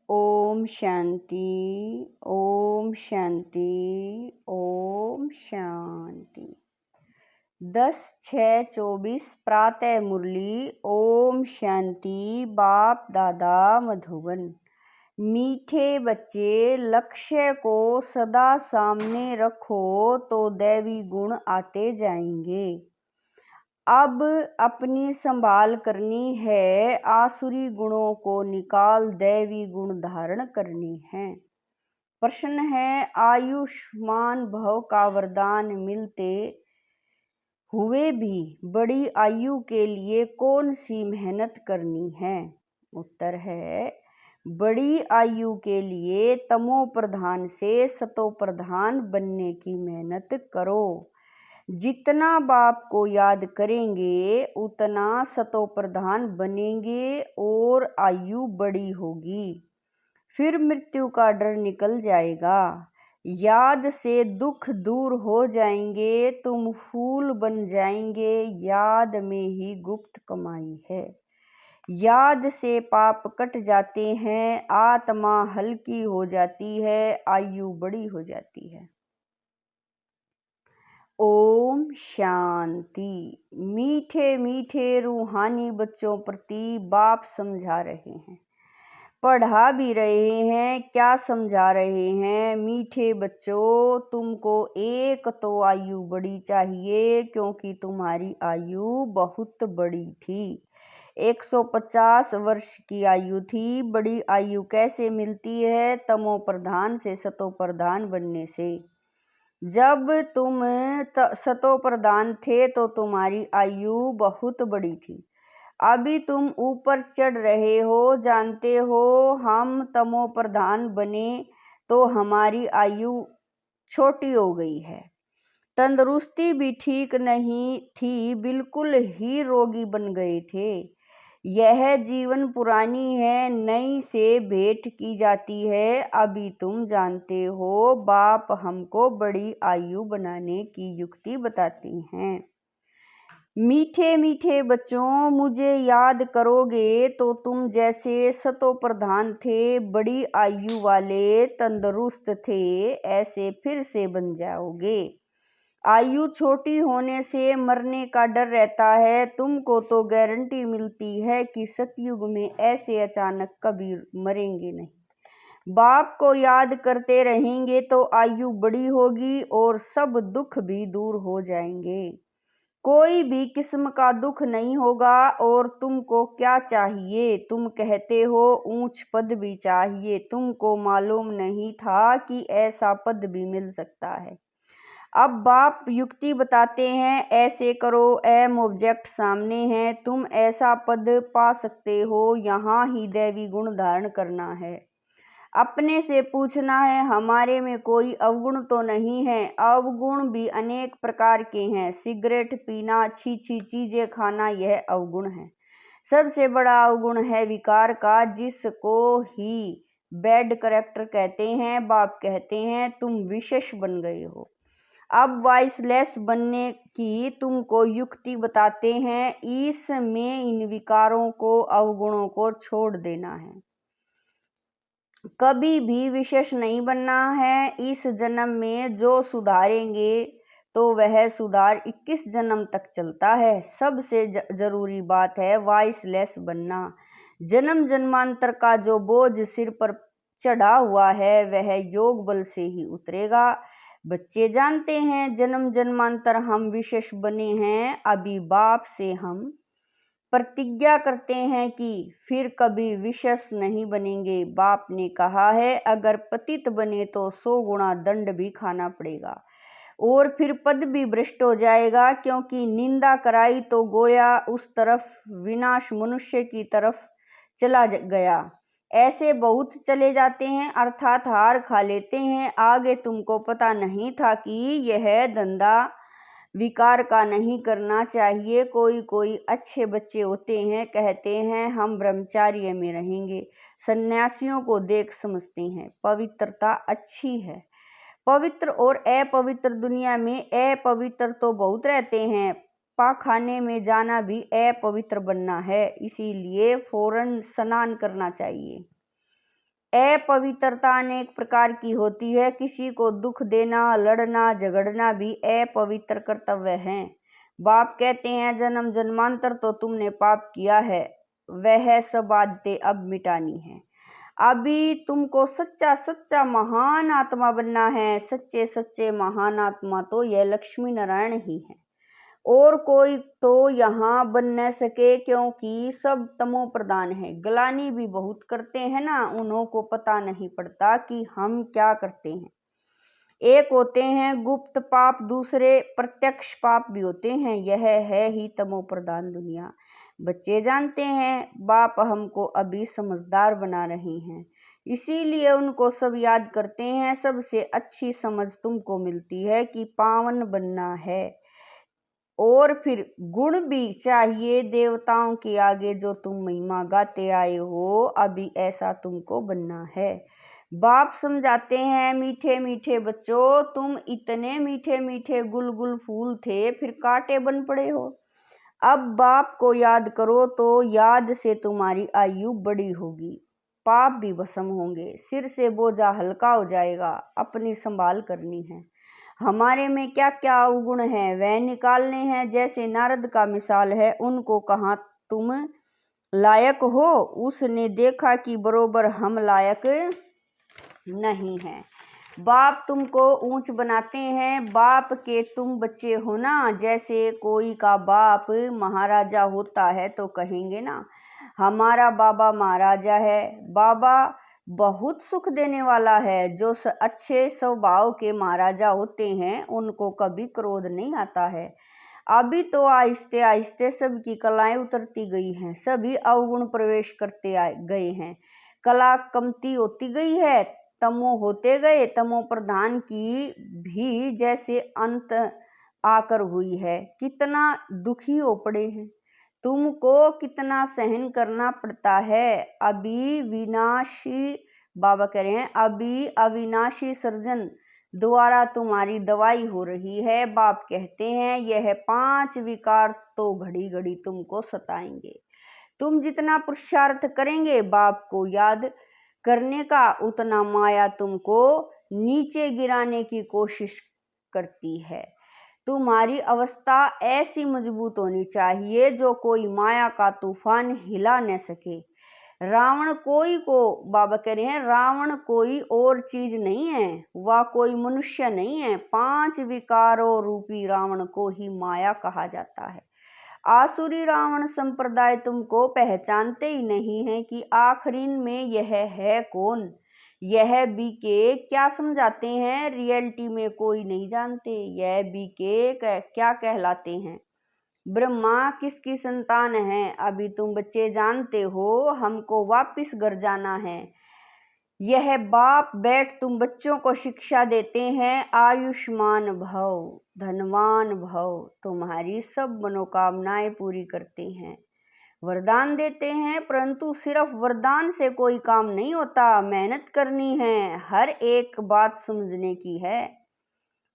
ओम शांति, ओम शांति, ओम शांति। 10/6/24 प्रातः मुरली। ओम शांति। बाप दादा मधुबन। मीठे बच्चे, लक्ष्य को सदा सामने रखो तो दैवी गुण आते जाएंगे। अब अपनी संभाल करनी है, आसुरी गुणों को निकाल दैवी गुण धारण करने हैं। प्रश्न है, आयुष्मान भव का वरदान मिलते हुए भी बड़ी आयु के लिए कौन सी मेहनत करनी है? उत्तर है, बड़ी आयु के लिए तमो प्रधान से सतो प्रधान बनने की मेहनत करो। जितना बाप को याद करेंगे उतना सतो प्रधान बनेंगे और आयु बड़ी होगी। फिर मृत्यु का डर निकल जाएगा। याद से दुख दूर हो जाएंगे, तुम फूल बन जाएंगे। याद में ही गुप्त कमाई है। याद से पाप कट जाते हैं, आत्मा हल्की हो जाती है, आयु बड़ी हो जाती है। ओम शांति। मीठे मीठे रूहानी बच्चों प्रति बाप समझा रहे हैं, पढ़ा भी रहे हैं। क्या समझा रहे हैं? मीठे बच्चों, तुमको एक तो आयु बड़ी चाहिए, क्योंकि तुम्हारी आयु बहुत बड़ी थी। 150 वर्ष की आयु थी। बड़ी आयु कैसे मिलती है? तमो प्रधान से सतो प्रधान बनने से। जब तुम सतो प्रधान थे तो तुम्हारी आयु बहुत बड़ी थी। अभी तुम ऊपर चढ़ रहे हो, जानते हो। हम तमो प्रधान बने तो हमारी आयु छोटी हो गई है। तंदुरुस्ती भी ठीक नहीं थी, बिल्कुल ही रोगी बन गए थे। यह जीवन पुरानी है, नई से भेंट की जाती है। अभी तुम जानते हो, बाप हमको बड़ी आयु बनाने की युक्ति बताते हैं। मीठे मीठे बच्चों, मुझे याद करोगे तो तुम जैसे सतो प्रधान थे, बड़ी आयु वाले, तंदुरुस्त थे, ऐसे फिर से बन जाओगे। आयु छोटी होने से मरने का डर रहता है। तुमको तो गारंटी मिलती है कि सतयुग में ऐसे अचानक कभी मरेंगे नहीं। बाप को याद करते रहेंगे तो आयु बड़ी होगी और सब दुख भी दूर हो जाएंगे। कोई भी किस्म का दुख नहीं होगा। और तुमको क्या चाहिए? तुम कहते हो ऊंच पद भी चाहिए। तुमको मालूम नहीं था कि ऐसा पद भी मिल सकता है। अब बाप युक्ति बताते हैं, ऐसे करो, एम ऑब्जेक्ट सामने है, तुम ऐसा पद पा सकते हो। यहाँ ही दैवी गुण धारण करना है। अपने से पूछना है, हमारे में कोई अवगुण तो नहीं है? अवगुण भी अनेक प्रकार के हैं। सिगरेट पीना, अच्छी चीजें खाना, यह अवगुण है। सबसे बड़ा अवगुण है विकार का, जिसको ही बैड कैरेक्टर कहते हैं। बाप कहते हैं, तुम विशेष बन गए हो। अब वॉइसलेस बनने की तुमको युक्ति बताते हैं। इसमें इन विकारों को, अवगुणों को छोड़ देना है। कभी भी विशेष नहीं बनना है। इस जन्म में जो सुधारेंगे तो वह सुधार 21 जन्म तक चलता है। सबसे जरूरी बात है वॉइसलेस बनना। जन्म जन्मांतर का जो बोझ सिर पर चढ़ा हुआ है वह योग बल से ही उतरेगा। बच्चे जानते हैं जन्म जन्मांतर हम विशेष बने हैं। अभी बाप से हम प्रतिज्ञा करते हैं कि फिर कभी विशेष नहीं बनेंगे। बाप ने कहा है, अगर पतित बने तो 100 गुना दंड भी खाना पड़ेगा और फिर पद भी भ्रष्ट हो जाएगा, क्योंकि निंदा कराई तो गोया उस तरफ विनाश मनुष्य की तरफ चला गया। ऐसे बहुत चले जाते हैं, अर्थात हार खा लेते हैं। आगे तुमको पता नहीं था कि यह धंधा विकार का नहीं करना चाहिए। कोई अच्छे बच्चे होते हैं, कहते हैं हम ब्रह्मचार्य में रहेंगे। सन्यासियों को देख समझते हैं पवित्रता अच्छी है। पवित्र और अपवित्र दुनिया में अपवित्र तो बहुत रहते हैं। पाखाने में जाना भी अपवित्र बनना है, इसीलिए फौरन स्नान करना चाहिए। अपवित्रता अनेक प्रकार की होती है। किसी को दुख देना, लड़ना, झगड़ना भी अपवित्र कर्तव्य है। बाप कहते हैं, जन्म जन्मांतर तो तुमने पाप किया है, वह सब आदतें अब मिटानी है। अभी तुमको सच्चा सच्चा महान आत्मा बनना है। सच्चे सच्चे महान आत्मा तो यह लक्ष्मी नारायण ही है, और कोई तो यहाँ बन न सके, क्योंकि सब तमो प्रधान है। ग्लानि भी बहुत करते हैं ना, उन्हों को पता नहीं पड़ता कि हम क्या करते हैं। एक होते हैं गुप्त पाप, दूसरे प्रत्यक्ष पाप भी होते हैं। यह है ही तमो प्रधान दुनिया। बच्चे जानते हैं बाप हमको अभी समझदार बना रहे हैं, इसीलिए उनको सब याद करते हैं। सबसे अच्छी समझ तुमको मिलती है कि पावन बनना है, और फिर गुण भी चाहिए देवताओं के आगे जो तुम महिमा गाते आए हो, अभी ऐसा तुमको बनना है। बाप समझाते हैं, मीठे मीठे बच्चों, तुम इतने मीठे मीठे गुलगुल फूल थे, फिर कांटे बन पड़े हो। अब बाप को याद करो तो याद से तुम्हारी आयु बड़ी होगी, पाप भी भस्म होंगे, सिर से बोझा हल्का हो जाएगा। अपनी संभाल करनी है। हमारे में क्या क्या अवगुण है वह निकालने हैं। जैसे नारद का मिसाल है, उनको कहा तुम लायक हो, उसने देखा कि बरोबर हम लायक नहीं हैं। बाप तुमको ऊंच बनाते हैं। बाप के तुम बच्चे हो ना। जैसे कोई का बाप महाराजा होता है तो कहेंगे ना, हमारा बाबा महाराजा है। बाबा बहुत सुख देने वाला है। जो अच्छे स्वभाव के महाराजा होते हैं उनको कभी क्रोध नहीं आता है। अभी तो आहिस्ते आहिस्ते सबकी कलाएं उतरती गई हैं, सभी अवगुण प्रवेश करते गए हैं, कला कमती होती गई है, तमो होते गए। तमो प्रधान की भी जैसे अंत आकर हुई है। कितना दुखी हो पड़े हैं, तुमको कितना सहन करना पड़ता है। अभी विनाशी, बाबा कह रहे हैं, अभी अविनाशी सर्जन द्वारा तुम्हारी दवाई हो रही है। बाप कहते हैं, यह 5 विकार तो घड़ी घड़ी तुमको सताएंगे। तुम जितना पुरुषार्थ करेंगे बाप को याद करने का, उतना माया तुमको नीचे गिराने की कोशिश करती है। तुम्हारी अवस्था ऐसी मजबूत होनी चाहिए जो कोई माया का तूफान हिला न सके। रावण कोई को, बाबा कह रहे हैं, रावण कोई और चीज नहीं है, वह कोई मनुष्य नहीं है। 5 विकारों रूपी रावण को ही माया कहा जाता है। आसुरी रावण संप्रदाय तुमको पहचानते ही नहीं है कि आखिरी में यह है कौन। यह बीके क्या समझाते हैं, रियलिटी में कोई नहीं जानते। यह बीके क्या कहलाते हैं, ब्रह्मा किसकी संतान है, अभी तुम बच्चे जानते हो। हमको वापिस घर जाना है। यह बाप बैठ तुम बच्चों को शिक्षा देते हैं, आयुष्मान भव, धनवान भव, तुम्हारी सब मनोकामनाएं पूरी करते हैं, वरदान देते हैं। परंतु सिर्फ वरदान से कोई काम नहीं होता, मेहनत करनी है, हर एक बात समझने की है।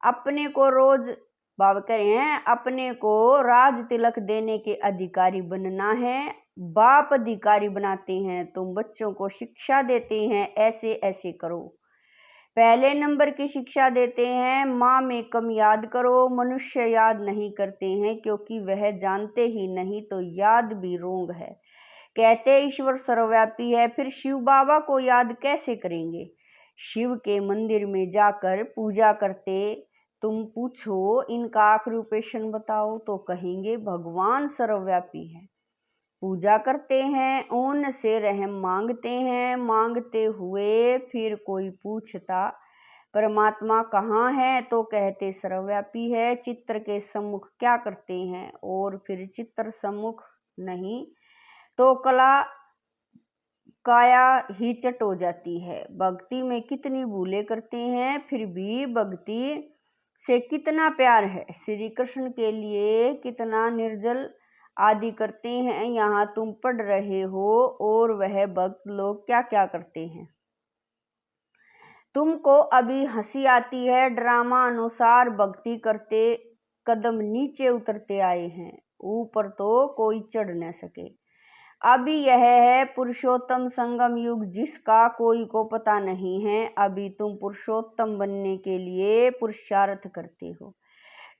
अपने को रोज, बाबा कह रहे हैं, अपने को राज तिलक देने के अधिकारी बनना है। बाप अधिकारी बनाते हैं, तुम बच्चों को शिक्षा देते हैं, ऐसे ऐसे करो। पहले नंबर की शिक्षा देते हैं, माँ में कम याद करो। मनुष्य याद नहीं करते हैं क्योंकि वह जानते ही नहीं, तो याद भी रोंग है। कहते ईश्वर सर्वव्यापी है, फिर शिव बाबा को याद कैसे करेंगे। शिव के मंदिर में जाकर पूजा करते, तुम पूछो इनका ऑक्यूपेशन बताओ तो कहेंगे भगवान सर्वव्यापी है। पूजा करते हैं, ऊन से रहम मांगते हैं, मांगते हुए फिर कोई पूछता परमात्मा कहाँ है तो कहते सर्वव्यापी है। चित्र के सम्मुख क्या करते हैं, और फिर चित्र सम्मुख नहीं तो काया ही चट हो जाती है। भक्ति में कितनी भूलें करते हैं, फिर भी भक्ति से कितना प्यार है, श्री कृष्ण के लिए कितना निर्जल आदि करते हैं। यहाँ तुम पढ़ रहे हो और वह भक्त लोग क्या क्या करते हैं। तुमको अभी हंसी आती है, ड्रामा अनुसार भक्ति करते कदम नीचे उतरते आए हैं, ऊपर तो कोई चढ़ न सके। अभी यह है पुरुषोत्तम संगम युग जिसका कोई को पता नहीं है। अभी तुम पुरुषोत्तम बनने के लिए पुरुषार्थ करते हो।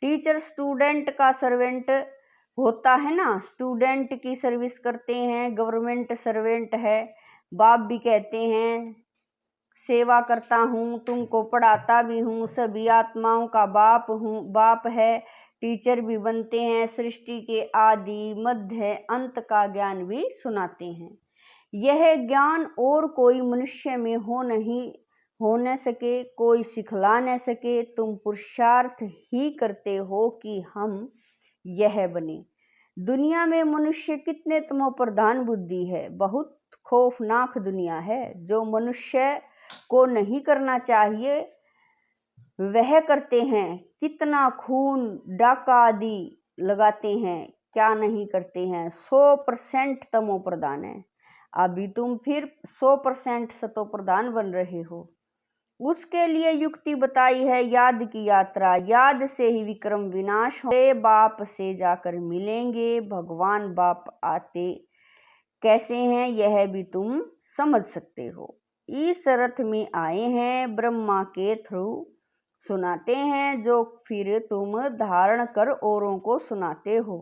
टीचर स्टूडेंट का सर्वेंट होता है ना, स्टूडेंट की सर्विस करते हैं, गवर्नमेंट सर्वेंट है। बाप भी कहते हैं सेवा करता हूँ, तुमको पढ़ाता भी हूँ, सभी आत्माओं का बाप है। टीचर भी बनते हैं, सृष्टि के आदि मध्य अंत का ज्ञान भी सुनाते हैं। यह ज्ञान और कोई मनुष्य में हो न सके, कोई सिखला न सके। तुम पुरुषार्थ ही करते हो कि हम यह बने। दुनिया में मनुष्य कितने तमोप्रधान बुद्धि है, बहुत खौफनाक दुनिया है। जो मनुष्य को नहीं करना चाहिए वह करते हैं। कितना खून डाका आदि लगाते हैं, क्या नहीं करते हैं। 100% तमो प्रधान है। अभी तुम फिर 100% सतो प्रधान बन रहे हो। उसके लिए युक्ति बताई है, याद की यात्रा। याद से ही विक्रम विनाश हो। बाप से जाकर मिलेंगे। भगवान बाप आते कैसे हैं यह भी तुम समझ सकते हो। इस रथ में आए हैं, ब्रह्मा के थ्रू सुनाते हैं, जो फिर तुम धारण कर औरों को सुनाते हो।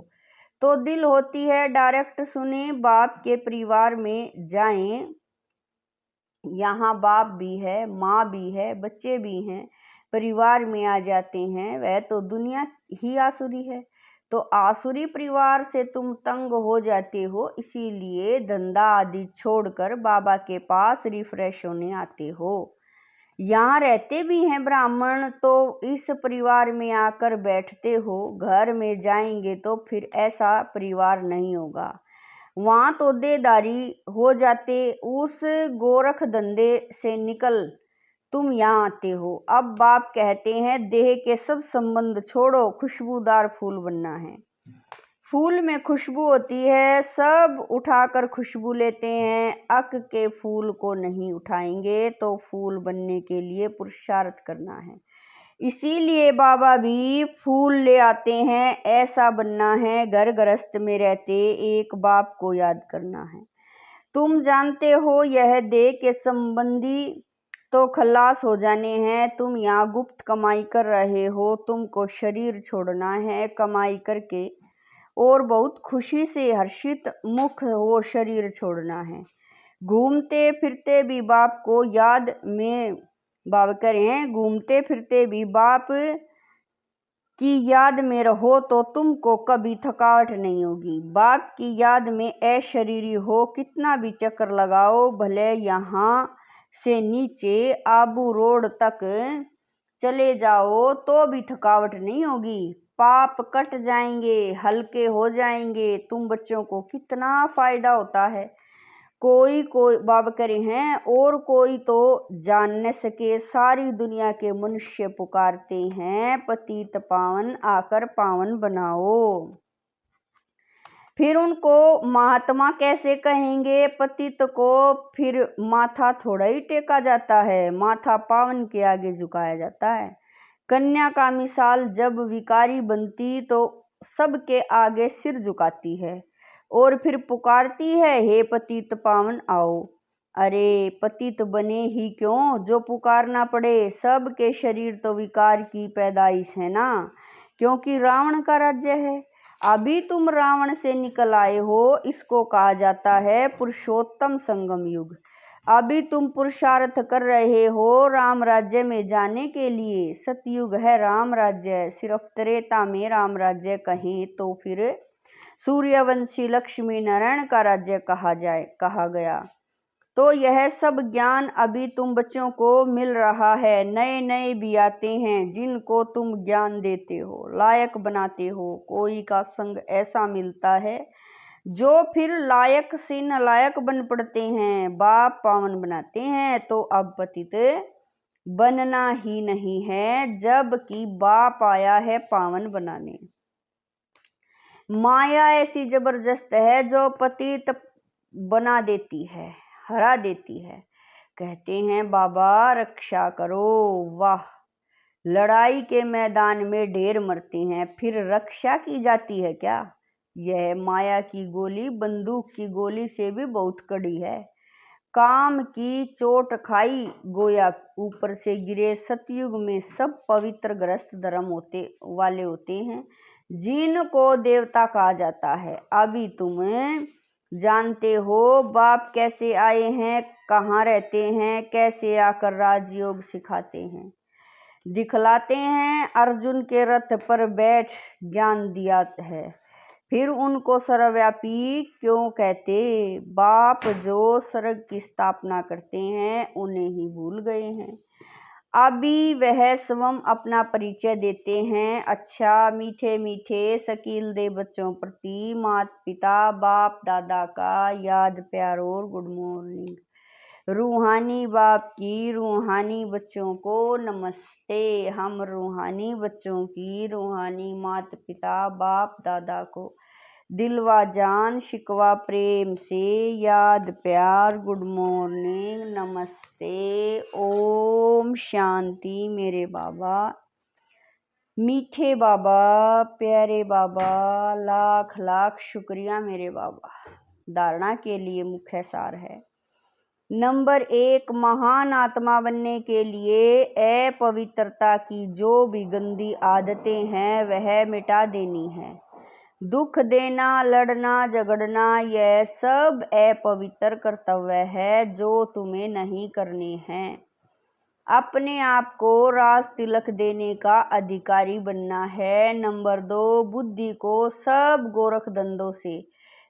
तो दिल होती है डायरेक्ट सुने। बाप के परिवार में जाएं, यहाँ बाप भी है, माँ भी है, बच्चे भी हैं, परिवार में आ जाते हैं। वह तो दुनिया ही आसुरी है, तो आसुरी परिवार से तुम तंग हो जाते हो, इसीलिए धंधा आदि छोड़कर बाबा के पास रिफ्रेश होने आते हो। यहाँ रहते भी हैं ब्राह्मण, तो इस परिवार में आकर बैठते हो। घर में जाएंगे तो फिर ऐसा परिवार नहीं होगा। वहाँ तो देदारी हो जाते। उस गोरख धंधे से निकल तुम यहाँ आते हो। अब बाप कहते हैं देह के सब संबंध छोड़ो, खुशबूदार फूल बनना है। फूल में खुशबू होती है, सब उठाकर खुशबू लेते हैं। अक के फूल को नहीं उठाएंगे, तो फूल बनने के लिए पुरुषार्थ करना है। इसीलिए बाबा भी फूल ले आते हैं। ऐसा बनना है, घर गृहस्थ में रहते एक बाप को याद करना है। तुम जानते हो यह देह के संबंधी तो खलास हो जाने हैं। तुम यहाँ गुप्त कमाई कर रहे हो, तुमको शरीर छोड़ना है कमाई करके, और बहुत खुशी से हर्षित मुख हो शरीर छोड़ना है। घूमते फिरते भी बाप को याद में बाप करें, घूमते फिरते भी बाप की याद में रहो तो तुमको कभी थकावट नहीं होगी। बाप की याद में अशरीरी हो, कितना भी चक्कर लगाओ, भले यहाँ से नीचे आबू रोड तक चले जाओ तो भी थकावट नहीं होगी। पाप कट जाएंगे, हल्के हो जाएंगे। तुम बच्चों को कितना फायदा होता है। कोई बाबा करे हैं, और कोई तो जान न सके। सारी दुनिया के मनुष्य पुकारते हैं पतित पावन आकर पावन बनाओ। फिर उनको महात्मा कैसे कहेंगे। पतित को फिर माथा थोड़ा ही टेका जाता है, माथा पावन के आगे झुकाया जाता है। कन्या का मिसाल जब विकारी बनती तो सबके आगे सिर झुकाती है और फिर पुकारती है हे पतित पावन आओ। अरे पतित बने ही क्यों, जो पुकारना पड़े। सबके शरीर तो विकार की पैदाइश है ना, क्योंकि रावण का राज्य है। अभी तुम रावण से निकल आए हो, इसको कहा जाता है पुरुषोत्तम संगम युग। अभी तुम पुरुषार्थ कर रहे हो राम राज्य में जाने के लिए। सतयुग है राम राज्य, सिर्फ त्रेता में राम राज्य कहीं तो फिर सूर्यवंशी लक्ष्मी नारायण का राज्य कहा गया। तो यह सब ज्ञान अभी तुम बच्चों को मिल रहा है। नए नए भी आते हैं जिनको तुम ज्ञान देते हो, लायक बनाते हो। कोई का संग ऐसा मिलता है जो फिर लायक से नालायक बन पड़ते हैं। बाप पावन बनाते हैं तो अब पतित बनना ही नहीं है, जबकि बाप आया है पावन बनाने। माया ऐसी जबरदस्त है जो पतित बना देती है, हरा देती है। कहते हैं बाबा रक्षा करो। वाह, लड़ाई के मैदान में ढेर मरते हैं, फिर रक्षा की जाती है क्या। यह माया की गोली बंदूक की गोली से भी बहुत कड़ी है। काम की चोट खाई गोया ऊपर से गिरे। सतयुग में सब पवित्र ग्रस्त धर्म वाले होते हैं, जिनको देवता कहा जाता है। अभी तुम जानते हो बाप कैसे आए हैं, कहाँ रहते हैं, कैसे आकर राजयोग सिखाते हैं, दिखलाते हैं। अर्जुन के रथ पर बैठ ज्ञान दिया है, फिर उनको सर्वव्यापी क्यों कहते। बाप जो स्वर्ग की स्थापना करते हैं उन्हें ही भूल गए हैं। अभी वह स्वयं अपना परिचय देते हैं। अच्छा मीठे मीठे शकील दे बच्चों प्रति माता पिता बाप दादा का याद प्यार और गुड मॉर्निंग। रूहानी बाप की रूहानी बच्चों को नमस्ते। हम रूहानी बच्चों की रूहानी माता पिता बाप दादा को दिलवा जान शिकवा प्रेम से याद प्यार गुड मॉर्निंग नमस्ते ओम शांति। मेरे बाबा मीठे बाबा प्यारे बाबा लाख लाख शुक्रिया मेरे बाबा। धारणा के लिए मुख्य सार है। नंबर 1, महान आत्मा बनने के लिए अपवित्रता की जो भी गंदी आदतें हैं वह मिटा देनी है। दुख देना, लड़ना, झगड़ना यह सब अपवित्र कर्तव्य है जो तुम्हें नहीं करने हैं। अपने आप को राज तिलक देने का अधिकारी बनना है। नंबर 2, बुद्धि को सब गोरख धंधों से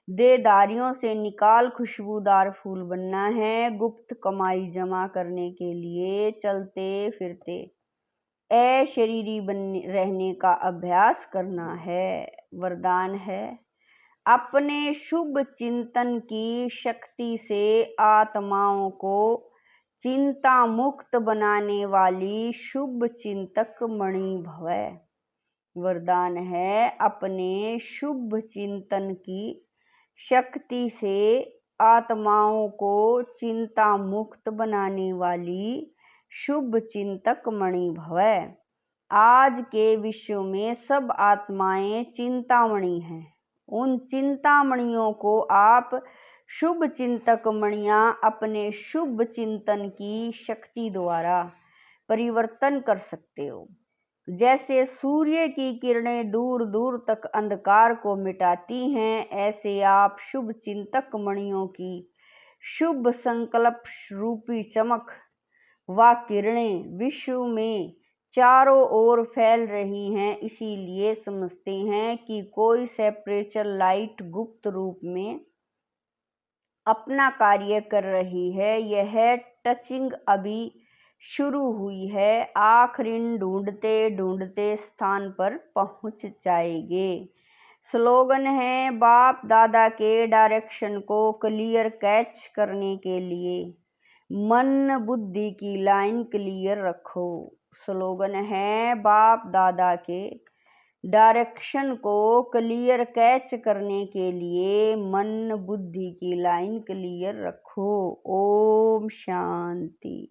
देदारियों से निकाल खुशबूदार फूल बनना है। गुप्त कमाई जमा करने के लिए चलते फिरते अशरीरी रहने का अभ्यास करना है। वरदान है अपने शुभ चिंतन की शक्ति से आत्माओं को चिंता मुक्त बनाने वाली शुभ चिंतक मणि भव। वरदान है अपने शुभ चिंतन की शक्ति से आत्माओं को चिंता मुक्त बनाने वाली शुभ चिंतक मणि भव। आज के विश्व में सब आत्माएं चिंतामणि हैं। उन चिंतामणियों को आप शुभ चिंतक मणियां अपने शुभ चिंतन की शक्ति द्वारा परिवर्तन कर सकते हो। जैसे सूर्य की किरणें दूर दूर तक अंधकार को मिटाती हैं, ऐसे आप शुभ चिंतक मणियों की शुभ संकल्प रूपी चमक व किरणें विश्व में चारों ओर फैल रही हैं। इसीलिए समझते हैं कि कोई सेपरेचर लाइट गुप्त रूप में अपना कार्य कर रही है। यह टचिंग अभी शुरू हुई है, आखिरी ढूंढते ढूंढते स्थान पर पहुंच जाएंगे। स्लोगन है बाप दादा के डायरेक्शन को क्लियर कैच करने के लिए मन बुद्धि की लाइन क्लियर रखो। स्लोगन है बाप दादा के डायरेक्शन को क्लियर कैच करने के लिए मन बुद्धि की लाइन क्लियर रखो। ओम शांति।